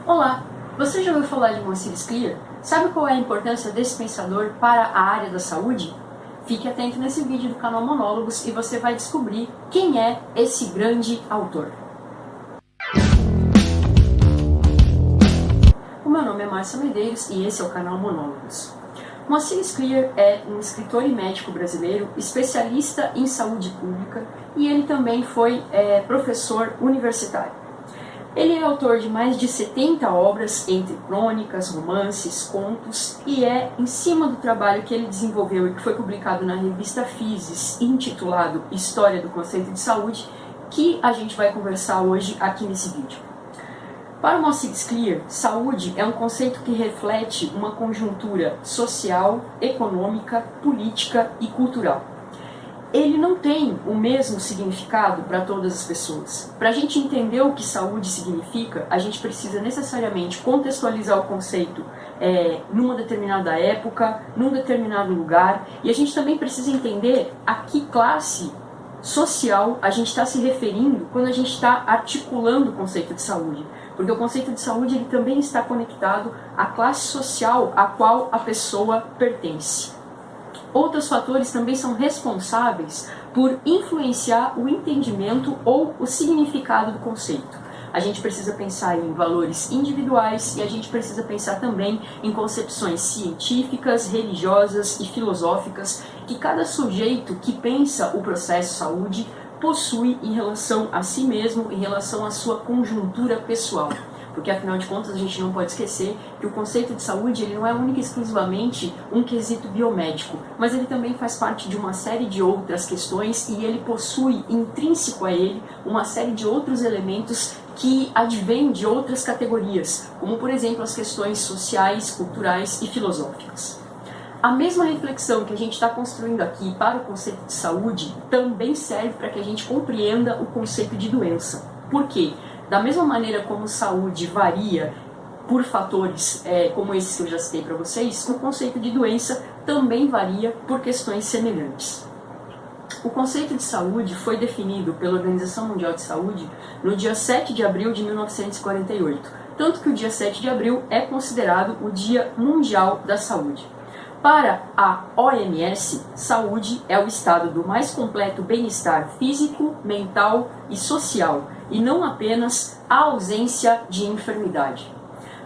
Olá, você já ouviu falar de Moacir Clear? Sabe qual é a importância desse pensador para a área da saúde? Fique atento nesse vídeo do canal Monólogos e você vai descobrir quem é esse grande autor. O meu nome é Márcia Medeiros e esse é o canal Monólogos. Moacir Clear é um escritor e médico brasileiro, especialista em saúde pública, e ele também foi professor universitário. Ele é autor de mais de 70 obras, entre crônicas, romances, contos, e é em cima do trabalho que ele desenvolveu e que foi publicado na revista Physis, intitulado História do Conceito de Saúde, que a gente vai conversar hoje aqui nesse vídeo. Para Moacir Clear, saúde é um conceito que reflete uma conjuntura social, econômica, política e cultural. Ele não tem o mesmo significado para todas as pessoas. Para a gente entender o que saúde significa, a gente precisa necessariamente contextualizar o conceito numa determinada época, num determinado lugar, e a gente também precisa entender a que classe social a gente está se referindo quando a gente está articulando o conceito de saúde. Porque o conceito de saúde ele também está conectado à classe social a qual a pessoa pertence. Outros fatores também são responsáveis por influenciar o entendimento ou o significado do conceito. A gente precisa pensar em valores individuais e a gente precisa pensar também em concepções científicas, religiosas e filosóficas que cada sujeito que pensa o processo saúde possui em relação a si mesmo, em relação à sua conjuntura pessoal. Porque afinal de contas a gente não pode esquecer que o conceito de saúde ele não é único e exclusivamente um quesito biomédico, mas ele também faz parte de uma série de outras questões e ele possui intrínseco a ele uma série de outros elementos que advêm de outras categorias, como por exemplo as questões sociais, culturais e filosóficas. A mesma reflexão que a gente está construindo aqui para o conceito de saúde também serve para que a gente compreenda o conceito de doença. Por quê? Da mesma maneira como saúde varia por fatores como esses que eu já citei para vocês, o conceito de doença também varia por questões semelhantes. O conceito de saúde foi definido pela Organização Mundial de Saúde no dia 7 de abril de 1948, tanto que o dia 7 de abril é considerado o Dia Mundial da Saúde. Para a OMS, saúde é o estado do mais completo bem-estar físico, mental e social, e não apenas a ausência de enfermidade.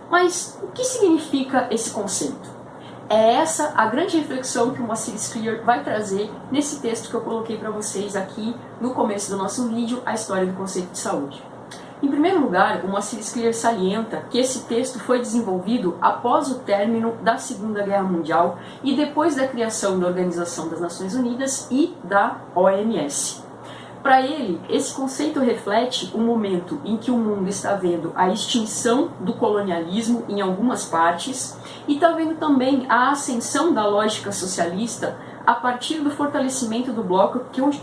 Mas o que significa esse conceito? É essa a grande reflexão que o Moacir Clear vai trazer nesse texto que eu coloquei para vocês aqui no começo do nosso vídeo, a história do conceito de saúde. Em primeiro lugar, o Moacir Clear salienta que esse texto foi desenvolvido após o término da Segunda Guerra Mundial e depois da criação da Organização das Nações Unidas e da OMS. Para ele, esse conceito reflete o momento em que o mundo está vendo a extinção do colonialismo em algumas partes e está vendo também a ascensão da lógica socialista a partir do fortalecimento do bloco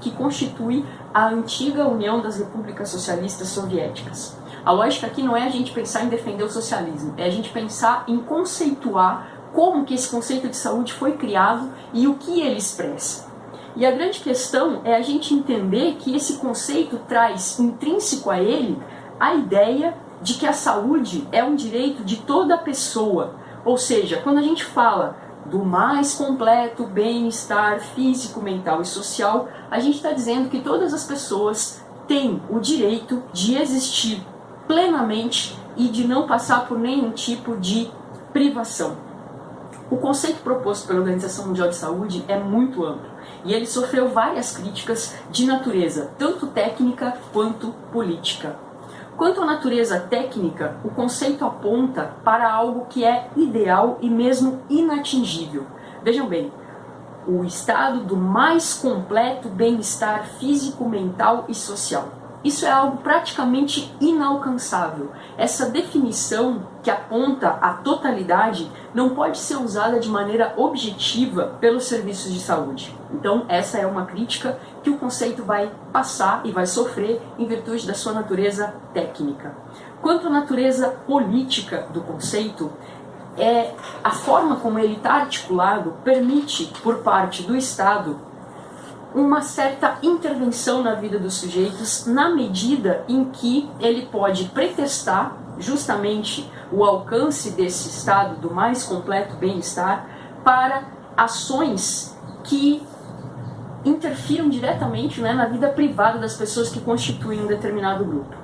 que constitui a antiga União das Repúblicas Socialistas Soviéticas. A lógica aqui não é a gente pensar em defender o socialismo, é a gente pensar em conceituar como que esse conceito de saúde foi criado e o que ele expressa. E a grande questão é a gente entender que esse conceito traz intrínseco a ele a ideia de que a saúde é um direito de toda pessoa. Ou seja, quando a gente fala do mais completo bem-estar físico, mental e social, a gente está dizendo que todas as pessoas têm o direito de existir plenamente e de não passar por nenhum tipo de privação. O conceito proposto pela Organização Mundial de Saúde é muito amplo e ele sofreu várias críticas de natureza, tanto técnica quanto política. Quanto à natureza técnica, o conceito aponta para algo que é ideal e mesmo inatingível. Vejam bem, o estado do mais completo bem-estar físico, mental e social. Isso é algo praticamente inalcançável. Essa definição que aponta a totalidade não pode ser usada de maneira objetiva pelos serviços de saúde. Então essa é uma crítica que o conceito vai passar e vai sofrer em virtude da sua natureza técnica. Quanto à natureza política do conceito, a forma como ele está articulado permite, por parte do Estado, uma certa intervenção na vida dos sujeitos na medida em que ele pode pretextar justamente o alcance desse estado do mais completo bem-estar para ações que interfiram diretamente, né, na vida privada das pessoas que constituem um determinado grupo.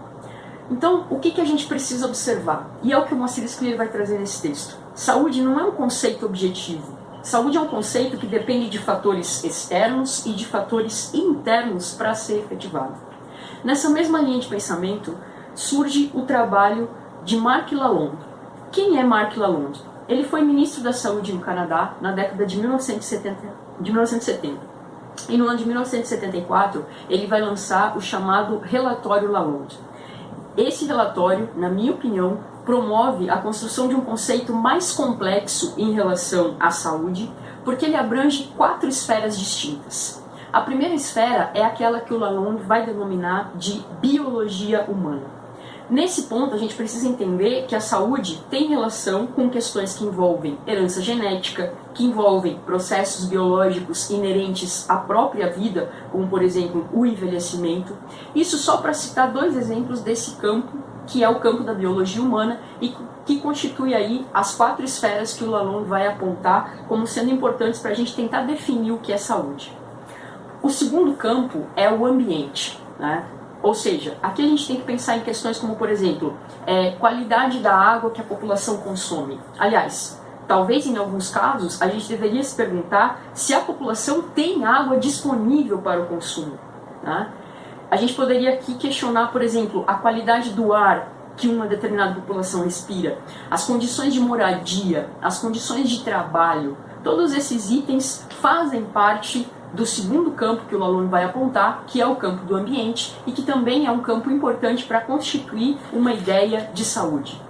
Então, o que a gente precisa observar? E é o que o Moacir Scliar vai trazer nesse texto. Saúde não é um conceito objetivo. Saúde é um conceito que depende de fatores externos e de fatores internos para ser efetivado. Nessa mesma linha de pensamento, surge o trabalho de Marc Lalonde. Quem é Marc Lalonde? Ele foi ministro da Saúde no Canadá na década de 1970. E no ano de 1974, ele vai lançar o chamado Relatório Lalonde. Esse relatório, na minha opinião, promove a construção de um conceito mais complexo em relação à saúde, porque ele abrange 4 esferas distintas. A primeira esfera é aquela que o Lalonde vai denominar de biologia humana. Nesse ponto, a gente precisa entender que a saúde tem relação com questões que envolvem herança genética, que envolvem processos biológicos inerentes à própria vida, como, por exemplo, o envelhecimento. Isso só para citar 2 exemplos desse campo, que é o campo da biologia humana e que constitui aí as 4 esferas que o Lalonde vai apontar como sendo importantes para a gente tentar definir o que é saúde. O segundo campo é o ambiente, né? Ou seja, aqui a gente tem que pensar em questões como, por exemplo, qualidade da água que a população consome. Aliás, talvez em alguns casos a gente deveria se perguntar se a população tem água disponível para o consumo, né? A gente poderia aqui questionar, por exemplo, a qualidade do ar que uma determinada população respira, as condições de moradia, as condições de trabalho. Todos esses itens fazem parte do segundo campo que o Lalonde vai apontar, que é o campo do ambiente e que também é um campo importante para constituir uma ideia de saúde.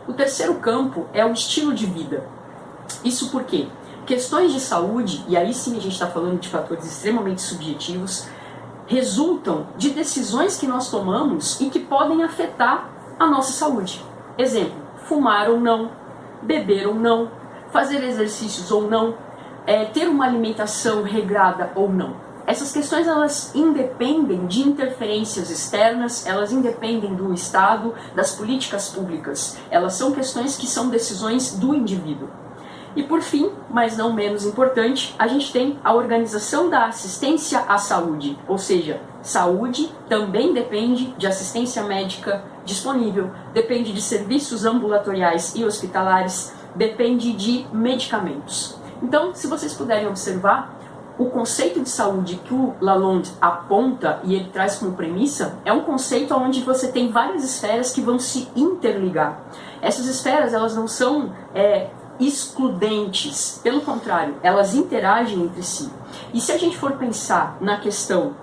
O terceiro campo é o estilo de vida. Isso porque questões de saúde, e aí sim a gente está falando de fatores extremamente subjetivos, resultam de decisões que nós tomamos e que podem afetar a nossa saúde. Exemplo, fumar ou não, beber ou não, fazer exercícios ou não, ter uma alimentação regrada ou não. Essas questões elas independem de interferências externas, elas independem do Estado, das políticas públicas. Elas são questões que são decisões do indivíduo. E por fim, mas não menos importante, a gente tem a organização da assistência à saúde, ou seja, saúde também depende de assistência médica disponível, depende de serviços ambulatoriais e hospitalares, depende de medicamentos. Então, se vocês puderem observar, o conceito de saúde que o Lalonde aponta e ele traz como premissa é um conceito onde você tem várias esferas que vão se interligar. Essas esferas elas não são excludentes, pelo contrário, elas interagem entre si. E se a gente for pensar na questão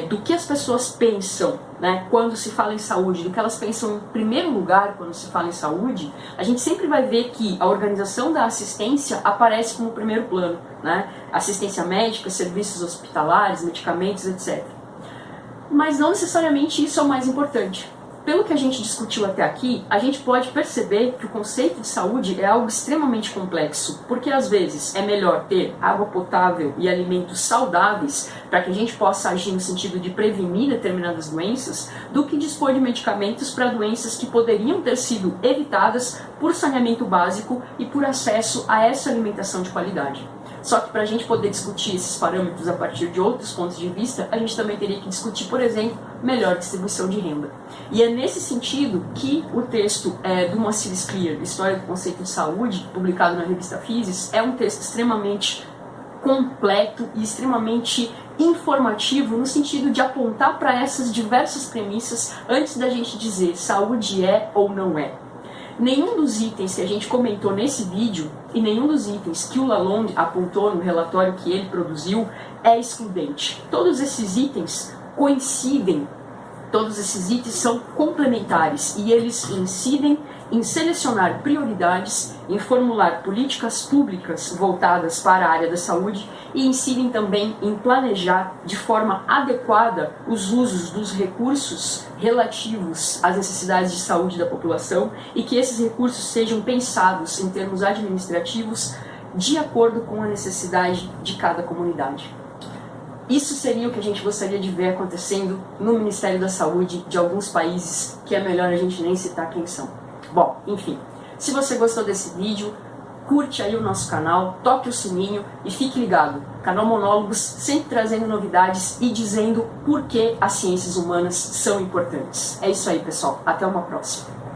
do que as pessoas pensam, né, quando se fala em saúde, do que elas pensam em primeiro lugar quando se fala em saúde, a gente sempre vai ver que a organização da assistência aparece como primeiro plano, né? Assistência médica, serviços hospitalares, medicamentos, etc. Mas não necessariamente isso é o mais importante. Pelo que a gente discutiu até aqui, a gente pode perceber que o conceito de saúde é algo extremamente complexo, porque às vezes é melhor ter água potável e alimentos saudáveis para que a gente possa agir no sentido de prevenir determinadas doenças, do que dispor de medicamentos para doenças que poderiam ter sido evitadas por saneamento básico e por acesso a essa alimentação de qualidade. Só que para a gente poder discutir esses parâmetros a partir de outros pontos de vista, a gente também teria que discutir, por exemplo, melhor distribuição de renda. E é nesse sentido que o texto do Moacir Scliar, História do Conceito de Saúde, publicado na revista Physis, é um texto extremamente completo e extremamente informativo no sentido de apontar para essas diversas premissas antes da gente dizer saúde é ou não é. Nenhum dos itens que a gente comentou nesse vídeo e nenhum dos itens que o Lalonde apontou no relatório que ele produziu é excludente. Todos esses itens coincidem, todos esses itens são complementares e eles incidem em selecionar prioridades, em formular políticas públicas voltadas para a área da saúde e incidem também em planejar de forma adequada os usos dos recursos relativos às necessidades de saúde da população e que esses recursos sejam pensados em termos administrativos de acordo com a necessidade de cada comunidade. Isso seria o que a gente gostaria de ver acontecendo no Ministério da Saúde de alguns países que é melhor a gente nem citar quem são. Bom, enfim, se você gostou desse vídeo, curte aí o nosso canal, toque o sininho e fique ligado. Canal Monólogos sempre trazendo novidades e dizendo por que as ciências humanas são importantes. É isso aí, pessoal. Até uma próxima.